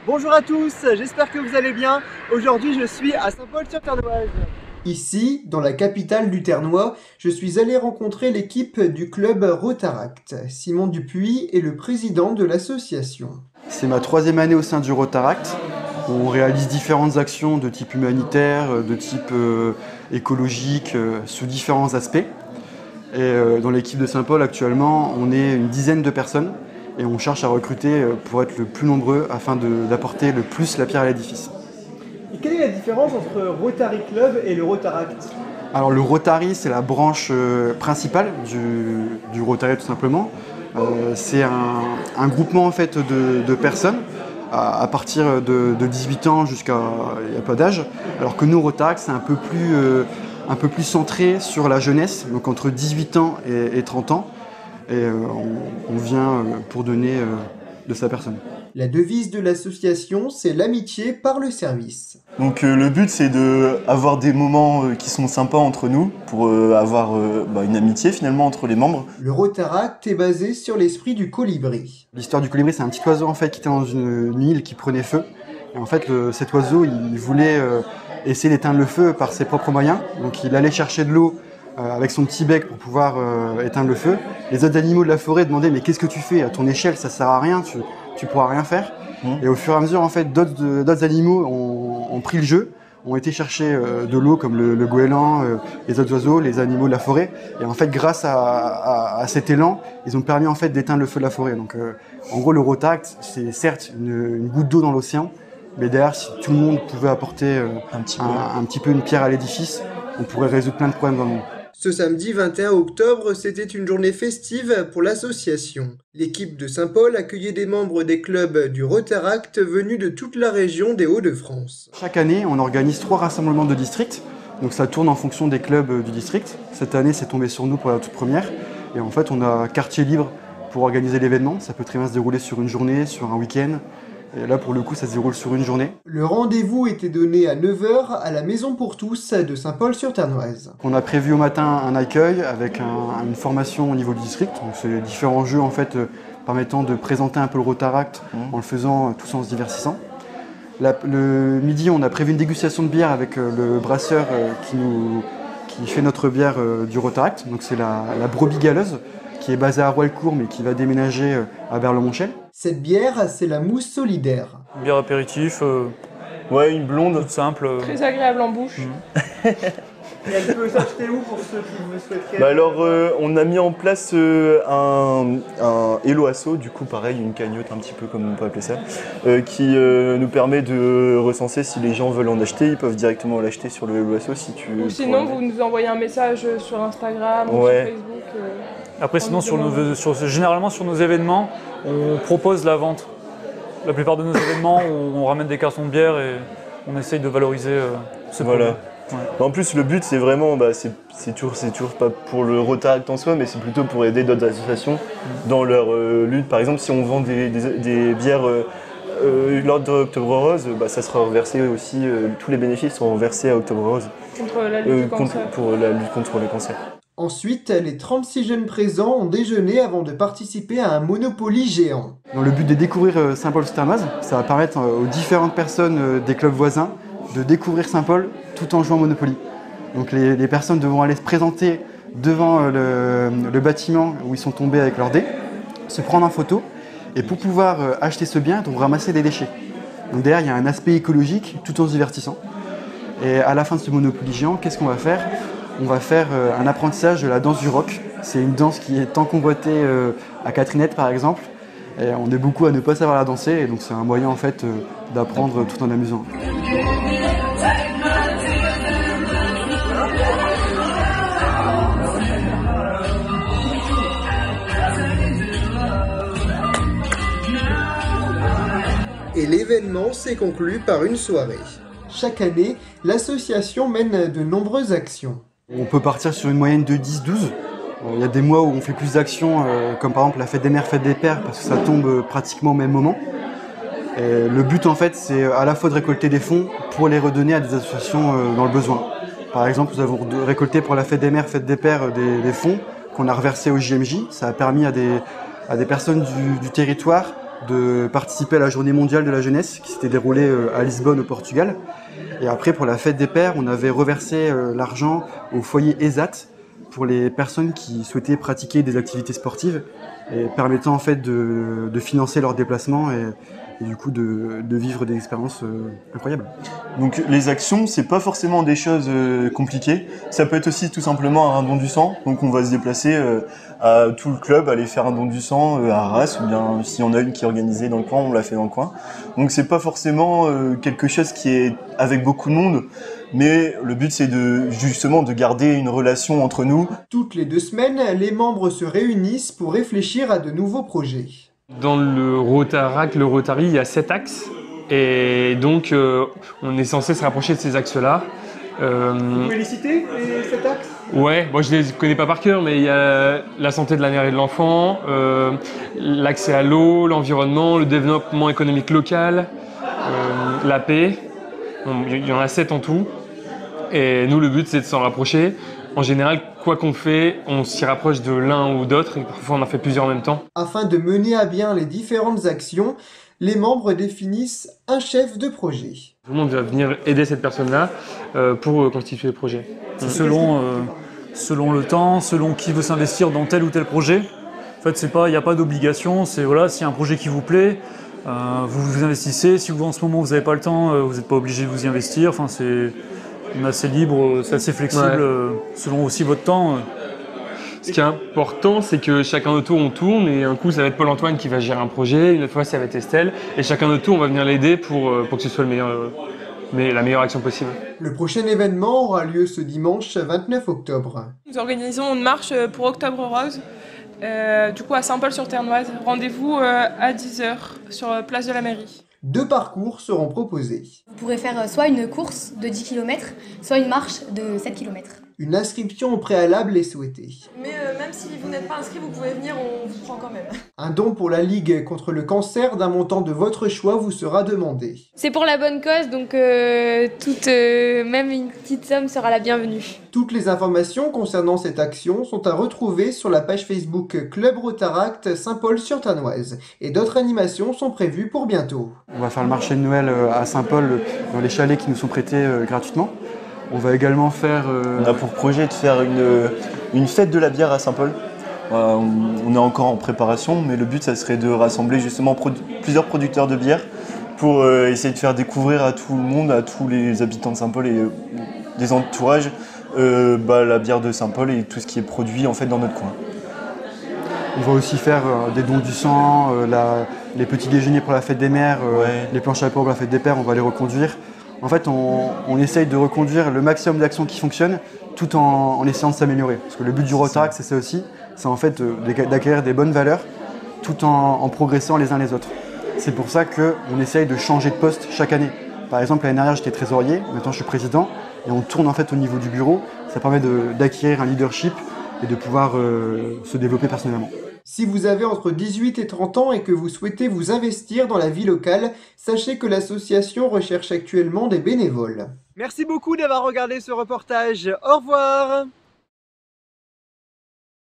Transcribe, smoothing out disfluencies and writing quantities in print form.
Bonjour à tous, j'espère que vous allez bien. Aujourd'hui, je suis à Saint-Paul-sur-Ternoise. Ici, dans la capitale du Ternois, je suis allé rencontrer l'équipe du club Rotaract. Simon Dupuis est le président de l'association. C'est ma 3e année au sein du Rotaract. On réalise différentes actions de type humanitaire, de type écologique, sous différents aspects. Et dans l'équipe de Saint-Paul, actuellement, on est une dizaine de personnes et on cherche à recruter pour être le plus nombreux afin d'apporter le plus la pierre à l'édifice. Et quelle est la différence entre Rotary Club et le Rotaract? Alors le Rotary, c'est la branche principale du Rotary tout simplement. C'est un groupement en fait de personnes à partir de 18 ans jusqu'à il n'y a pas d'âge, alors que nous Rotaract c'est un peu plus centré sur la jeunesse, donc entre 18 ans et 30 ans, et on vient pour donner de sa personne. La devise de l'association, c'est l'amitié par le service. Donc le but c'est d'avoir des moments qui sont sympas entre nous pour avoir une amitié finalement entre les membres. Le Rotaract est basé sur l'esprit du colibri. L'histoire du colibri, c'est un petit oiseau en fait qui était dans une île qui prenait feu. Et en fait cet oiseau il voulait essayer d'éteindre le feu par ses propres moyens. Donc il allait chercher de l'eau avec son petit bec pour pouvoir éteindre le feu. Les autres animaux de la forêt demandaient mais qu'est-ce que tu fais? À ton échelle ça sert à rien, tu pourras rien faire. Et au fur et à mesure, en fait, d'autres animaux ont pris le jeu, ont été chercher de l'eau comme le goéland, les autres oiseaux, les animaux de la forêt. Et en fait, grâce à cet élan, ils ont permis en fait d'éteindre le feu de la forêt. Donc, en gros, le Rotaract, c'est certes une goutte d'eau dans l'océan, mais derrière, si tout le monde pouvait apporter un petit peu une pierre à l'édifice, on pourrait résoudre plein de problèmes dans le monde. Ce samedi 21 octobre, c'était une journée festive pour l'association. L'équipe de Saint-Paul accueillait des membres des clubs du Rotaract venus de toute la région des Hauts-de-France. Chaque année, on organise 3 rassemblements de district. Donc ça tourne en fonction des clubs du district. Cette année, c'est tombé sur nous pour la toute première. Et en fait, on a quartier libre pour organiser l'événement. Ça peut très bien se dérouler sur une journée, sur un week-end. Et là, pour le coup, ça se déroule sur une journée. Le rendez-vous était donné à 9h à la Maison pour tous de Saint-Paul-sur-Ternoise. On a prévu au matin un accueil avec une formation au niveau du district. Donc c'est les différents jeux en fait permettant de présenter un peu le Rotaract en le faisant tous en se diversissant. Le midi, on a prévu une dégustation de bière avec le brasseur qui fait notre bière du Rotaract. Donc c'est la Brebis Galeuse, qui est basée à Roilcourt mais qui va déménager à Berle-Monchel. Cette bière, c'est la mousse solidaire. Une bière apéritif, Ouais, une blonde. toute simple. Très agréable en bouche. Et elle peut s'acheter où pour ceux qui le souhaiteraient? Alors on a mis en place un Hello Asso, du coup pareil, une cagnotte un petit peu comme on peut appeler ça, qui nous permet de recenser si les gens veulent en acheter, ils peuvent directement l'acheter sur le Hello Asso si tu veux. Ou sinon, vous nous envoyez un message sur Instagram ou sur Ouais. Facebook. Après, sinon, généralement sur nos événements, on propose la vente. La plupart de nos événements, on ramène des cartons de bière et on essaye de valoriser ce produit. Voilà. Ouais. En plus, le but, c'est vraiment, c'est toujours pas pour le Rotaract en soi, mais c'est plutôt pour aider d'autres associations dans leur lutte. Par exemple, si on vend des bières lors de Octobre Rose, ça sera reversé aussi, tous les bénéfices seront reversés à Octobre Rose Contre la lutte du cancer. pour la lutte contre le cancer. Ensuite, les 36 jeunes présents ont déjeuné avant de participer à un Monopoly géant. Dans le but de découvrir Saint-Paul-sur-Ternoise, ça va permettre aux différentes personnes des clubs voisins de découvrir Saint-Paul tout en jouant au Monopoly. Donc les personnes devront aller se présenter devant le bâtiment où ils sont tombés avec leur dés, se prendre en photo, et pour pouvoir acheter ce bien, ils devront ramasser des déchets. Donc derrière, il y a un aspect écologique tout en se divertissant. Et à la fin de ce Monopoly géant, qu'est-ce qu'on va faire? On va faire un apprentissage de la danse du rock. C'est une danse qui est tant convoitée à Catrinette par exemple. Et on est beaucoup à ne pas savoir la danser, et donc c'est un moyen en fait d'apprendre tout en amusant. Et l'événement s'est conclu par une soirée. Chaque année, l'association mène de nombreuses actions. On peut partir sur une moyenne de 10-12. Il y a des mois où on fait plus d'actions, comme par exemple la fête des mères, fête des pères, parce que ça tombe pratiquement au même moment. Et le but en fait, c'est à la fois de récolter des fonds pour les redonner à des associations dans le besoin. Par exemple, nous avons récolté pour la fête des mères, fête des pères des fonds qu'on a reversés au JMJ. Ça a permis à des personnes du territoire de participer à la journée mondiale de la jeunesse qui s'était déroulée à Lisbonne au Portugal. Et après, pour la fête des pères, on avait reversé l'argent au foyer ESAT pour les personnes qui souhaitaient pratiquer des activités sportives et permettant en fait de financer leurs déplacements et du coup de vivre des expériences incroyables. Donc les actions, c'est pas forcément des choses compliquées. Ça peut être aussi tout simplement un don du sang. Donc on va se déplacer à tout le club, aller faire un don du sang à Arras, ou bien s'il y en a une qui est organisée dans le coin, on l'a fait dans le coin. Donc c'est pas forcément quelque chose qui est avec beaucoup de monde, mais le but c'est justement de garder une relation entre nous. Toutes les 2 semaines, les membres se réunissent pour réfléchir à de nouveaux projets. Dans le Rotaract, le Rotary, il y a 7 axes et donc on est censé se rapprocher de ces axes-là. Vous pouvez les citer, les 7 axes ? Ouais, moi je les connais pas par cœur, mais il y a la santé de la mère et de l'enfant, l'accès à l'eau, l'environnement, le développement économique local, la paix. Il y en a 7 en tout. Et nous, le but, c'est de s'en rapprocher. En général, quoi qu'on fait, on s'y rapproche de l'un ou d'autre, et parfois on en fait plusieurs en même temps. Afin de mener à bien les différentes actions, les membres définissent un chef de projet. Tout le monde va venir aider cette personne-là pour constituer le projet. Selon le temps, selon qui veut s'investir dans tel ou tel projet. En fait, il n'y a pas d'obligation. C'est voilà, s'il y a un projet qui vous plaît, vous vous investissez. Si vous en ce moment vous n'avez pas le temps, vous n'êtes pas obligé de vous y investir. Enfin, c'est assez libre, c'est assez flexible, selon aussi votre temps. Ce qui est important, c'est que chacun notre tour, on tourne, et un coup, ça va être Paul-Antoine qui va gérer un projet, une autre fois, ça va être Estelle, et chacun notre tour, on va venir l'aider pour que ce soit la meilleure action possible. Le prochain événement aura lieu ce dimanche 29 octobre. Nous organisons une marche pour Octobre Rose, du coup à Saint-Paul-sur-Ternoise. Rendez-vous à 10h sur place de la mairie. 2 parcours seront proposés. Vous pourrez faire soit une course de 10 km, soit une marche de 7 km. Une inscription au préalable est souhaitée. Mais même si vous n'êtes pas inscrit, vous pouvez venir, on vous prend quand même. Un don pour la Ligue contre le cancer d'un montant de votre choix vous sera demandé. C'est pour la bonne cause, donc même une petite somme sera la bienvenue. Toutes les informations concernant cette action sont à retrouver sur la page Facebook Club Rotaract Saint-Paul-sur-Ternoise. Et d'autres animations sont prévues pour bientôt. On va faire le marché de Noël à Saint-Paul dans les chalets qui nous sont prêtés gratuitement. On va également faire... On a pour projet de faire une fête de la bière à Saint-Paul. On est encore en préparation, mais le but, ça serait de rassembler justement plusieurs producteurs de bière pour essayer de faire découvrir à tout le monde, à tous les habitants de Saint-Paul et des entourages, la bière de Saint-Paul et tout ce qui est produit en fait dans notre coin. On va aussi faire des dons du sang, les petits déjeuners pour la fête des mères, les planches à apéro pour la fête des pères, on va les reconduire. En fait, on essaye de reconduire le maximum d'actions qui fonctionnent tout en essayant de s'améliorer. Parce que le but du Rotaract, c'est ça aussi, c'est en fait d'acquérir des bonnes valeurs tout en progressant les uns les autres. C'est pour ça qu'on essaye de changer de poste chaque année. Par exemple, l'année dernière, j'étais trésorier, maintenant je suis président, et on tourne en fait au niveau du bureau. Ça permet d'acquérir un leadership et de pouvoir se développer personnellement. Si vous avez entre 18 et 30 ans et que vous souhaitez vous investir dans la vie locale, sachez que l'association recherche actuellement des bénévoles. Merci beaucoup d'avoir regardé ce reportage. Au revoir!